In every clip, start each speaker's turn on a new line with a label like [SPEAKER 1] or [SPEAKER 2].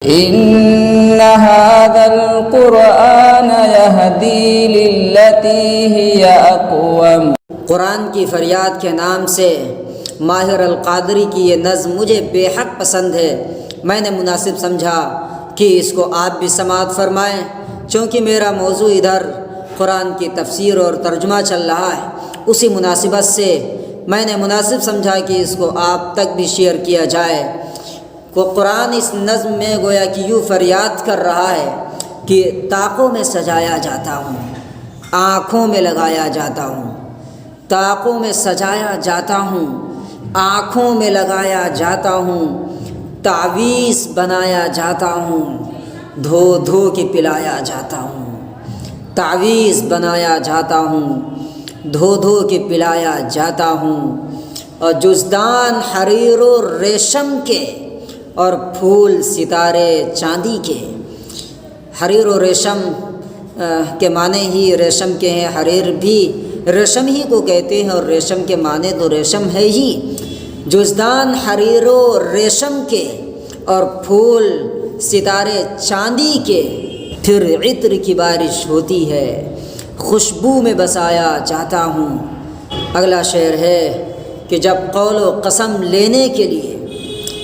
[SPEAKER 1] إن هذا القرآن يهدي للتي هي أقوم۔
[SPEAKER 2] قرآن کی فریاد کے نام سے ماہر القادری کی یہ نظم مجھے بے حق پسند ہے۔ میں نے مناسب سمجھا کہ اس کو آپ بھی سماعت فرمائیں، چونکہ میرا موضوع ادھر قرآن کی تفسیر اور ترجمہ چل رہا ہے۔ اسی مناسبت سے میں نے مناسب سمجھا کہ اس کو آپ تک بھی شیئر کیا جائے۔ قرآن اس نظم میں گویا کہ یوں فریاد کر رہا ہے کہ طاقوں میں سجایا جاتا ہوں، آنکھوں میں لگایا جاتا ہوں، طاقوں میں سجایا جاتا ہوں، آنکھوں میں لگایا جاتا ہوں، تعویذ بنایا جاتا ہوں، دھو دھو کے پلایا جاتا ہوں، تعویذ بنایا جاتا ہوں، دھو دھو کے پلایا جاتا ہوں، اور جزدان حریر و ریشم کے اور پھول ستارے چاندی کے۔ حریر و ریشم کے معنی ہی ریشم کے ہیں، حریر بھی ریشم ہی کو کہتے ہیں اور ریشم کے معنی تو ریشم ہے ہی۔ جزدان حریر و ریشم کے اور پھول ستارے چاندی کے، پھر عطر کی بارش ہوتی ہے، خوشبو میں بسایا جاتا ہوں۔ اگلا شعر ہے کہ جب قول و قسم لینے کے لیے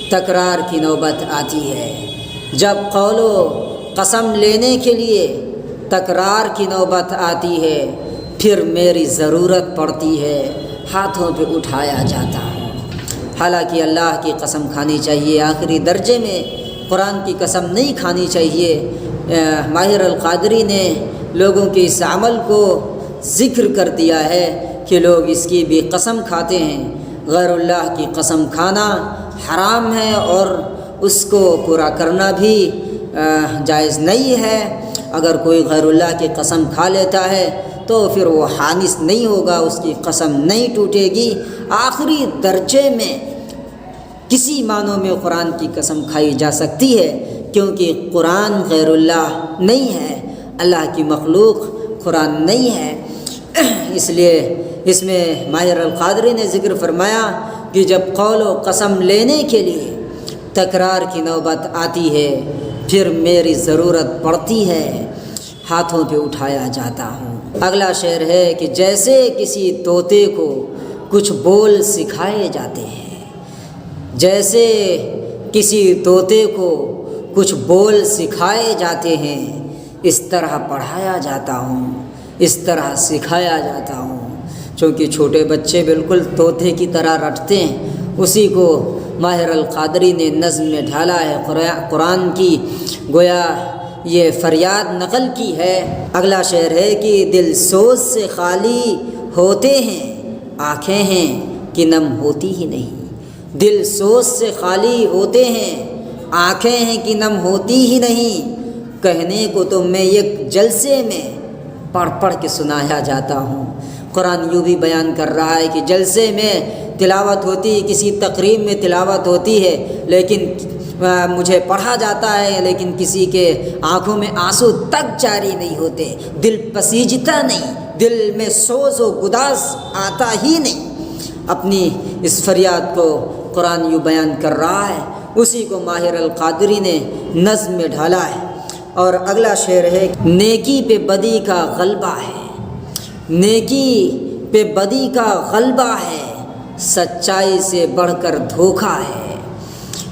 [SPEAKER 2] تکرار کی نوبت آتی ہے، جب قول و قسم لینے کے لیے تکرار کی نوبت آتی ہے، پھر میری ضرورت پڑتی ہے، ہاتھوں پہ اٹھایا جاتا ہے۔ حالانکہ اللہ کی قسم کھانی چاہیے، آخری درجے میں قرآن کی قسم نہیں کھانی چاہیے۔ ماہر القادری نے لوگوں کے اس عمل کو ذکر کر دیا ہے کہ لوگ اس کی بھی قسم کھاتے ہیں۔ غیر اللہ کی قسم کھانا حرام ہے اور اس کو پورا کرنا بھی جائز نہیں ہے۔ اگر کوئی غیر اللہ کی قسم کھا لیتا ہے تو پھر وہ حانث نہیں ہوگا، اس کی قسم نہیں ٹوٹے گی۔ آخری درجے میں کسی معنوں میں قرآن کی قسم کھائی جا سکتی ہے، کیونکہ قرآن غیر اللہ نہیں ہے، اللہ کی مخلوق قرآن نہیں ہے۔ اس لیے اس میں ماہر القادری نے ذکر فرمایا کہ جب قول و قسم لینے کے لیے تکرار کی نوبت آتی ہے، پھر میری ضرورت پڑتی ہے، ہاتھوں پہ اٹھایا جاتا ہوں۔ اگلا شعر ہے کہ جیسے کسی طوطے کو کچھ بول سکھائے جاتے ہیں، جیسے کسی طوطے کو کچھ بول سکھائے جاتے ہیں، اس طرح پڑھایا جاتا ہوں، اس طرح سکھایا جاتا ہوں۔ چونکہ چھوٹے بچے بالکل طوطے کی طرح رٹتے ہیں، اسی کو ماہر القادری نے نظم میں ڈھالا ہے، قرآن کی گویا یہ فریاد نقل کی ہے۔ اگلا شعر ہے کہ دل سوز سے خالی ہوتے ہیں، آنکھیں ہیں کہ نم ہوتی ہی نہیں۔ دل سوز سے خالی ہوتے ہیں، آنکھیں ہیں کہ نم ہوتی ہی نہیں۔ کہنے کو تو میں ایک جلسے میں پڑھ پڑھ کے سنایا جاتا ہوں۔ قرآن یوں بھی بیان کر رہا ہے کہ جلسے میں تلاوت ہوتی ہے، کسی تقریب میں تلاوت ہوتی ہے، لیکن مجھے پڑھا جاتا ہے، لیکن کسی کے آنکھوں میں آنسو تک جاری نہیں ہوتے، دل پسیجتا نہیں، دل میں سوز و گداز آتا ہی نہیں۔ اپنی اس فریاد کو قرآن یوں بیان کر رہا ہے، اسی کو ماہر القادری نے نظم میں ڈھالا ہے۔ اور اگلا شعر ہے نیکی پہ بدی کا غلبہ ہے، نیکی پہ بدی کا غلبہ ہے، سچائی سے بڑھ کر دھوکا ہے۔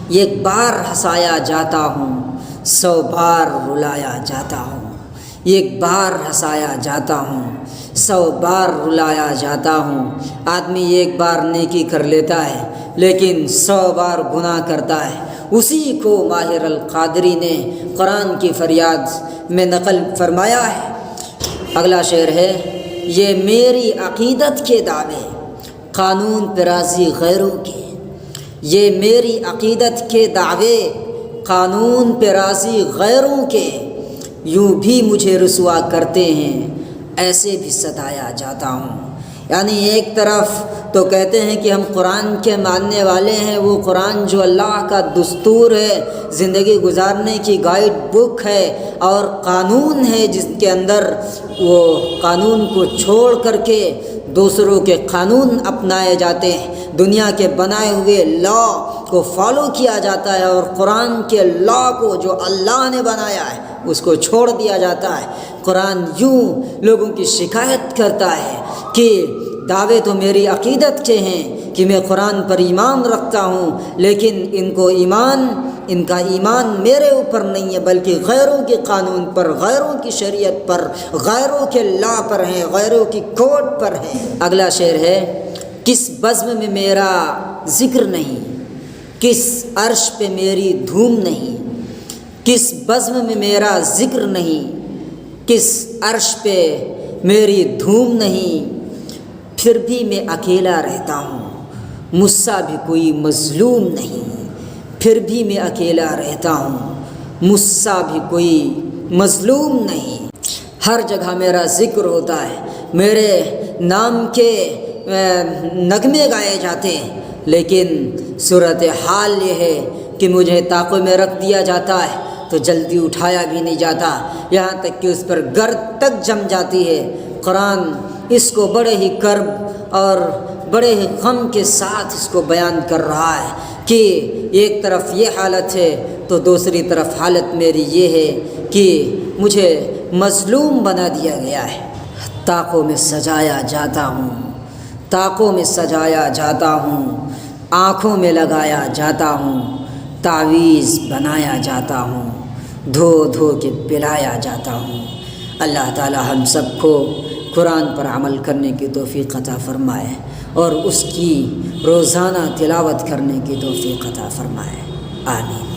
[SPEAKER 2] ایک بار ہنسایا جاتا ہوں، 100 بار رلایا جاتا ہوں۔ ایک بار ہنسایا جاتا ہوں، 100 بار رلایا جاتا ہوں۔ آدمی ایک بار نیکی کر لیتا ہے لیکن 100 بار گناہ کرتا ہے۔ اسی کو ماہر القادری نے قرآن کی فریاد میں نقل فرمایا ہے۔ اگلا شعر ہے یہ میری عقیدت کے دعوے قانون پہ راضی غیروں کے، یہ میری عقیدت کے دعوے قانون پہ راضی غیروں کے، یوں بھی مجھے رسوا کرتے ہیں، ایسے بھی ستایا جاتا ہوں۔ یعنی ایک طرف تو کہتے ہیں کہ ہم قرآن کے ماننے والے ہیں، وہ قرآن جو اللہ کا دستور ہے، زندگی گزارنے کی گائیڈ بک ہے اور قانون ہے، جس کے اندر وہ قانون کو چھوڑ کر کے دوسروں کے قانون اپنائے جاتے ہیں، دنیا کے بنائے ہوئے لا کو فالو کیا جاتا ہے اور قرآن کے لا کو جو اللہ نے بنایا ہے اس کو چھوڑ دیا جاتا ہے۔ قرآن یوں لوگوں کی شکایت کرتا ہے کہ دعوے تو میری عقیدت کے ہیں کہ میں قرآن پر ایمان رکھتا ہوں، لیکن ان کا ایمان میرے اوپر نہیں ہے، بلکہ غیروں کے قانون پر، غیروں کی شریعت پر، غیروں کے لا پر ہیں، غیروں کی کوڈ پر ہیں۔ اگلا شعر ہے، کس بزم میں میرا ذکر نہیں، کس عرش پہ میری دھوم نہیں، کس بزم میں میرا ذکر نہیں، کس عرش پہ میری دھوم نہیں، پھر بھی میں اکیلا رہتا ہوں، مجھ سا بھی کوئی مظلوم نہیں، پھر بھی میں اکیلا رہتا ہوں، مجھ سا بھی کوئی مظلوم نہیں۔ ہر جگہ میرا ذکر ہوتا ہے، میرے نام کے نغمے گائے جاتے ہیں، لیکن صورتحال یہ ہے کہ مجھے طاقوں میں رکھ دیا جاتا ہے تو جلدی اٹھایا بھی نہیں جاتا، یہاں تک کہ اس پر گرد تک جم جاتی ہے۔ قرآن اس کو بڑے ہی کرب اور بڑے ہی غم کے ساتھ اس کو بیان کر رہا ہے کہ ایک طرف یہ حالت ہے تو دوسری طرف حالت میری یہ ہے کہ مجھے مظلوم بنا دیا گیا ہے۔ طاقوں میں سجایا جاتا ہوں، طاقوں میں سجایا جاتا ہوں، آنکھوں میں لگایا جاتا ہوں، تعویذ بنایا جاتا ہوں، دھو دھو کے پلایا جاتا ہوں۔ اللہ تعالی ہم سب کو قرآن پر عمل کرنے کی توفیق عطا فرمائے اور اس کی روزانہ تلاوت کرنے کی توفیق عطا فرمائے، آمین۔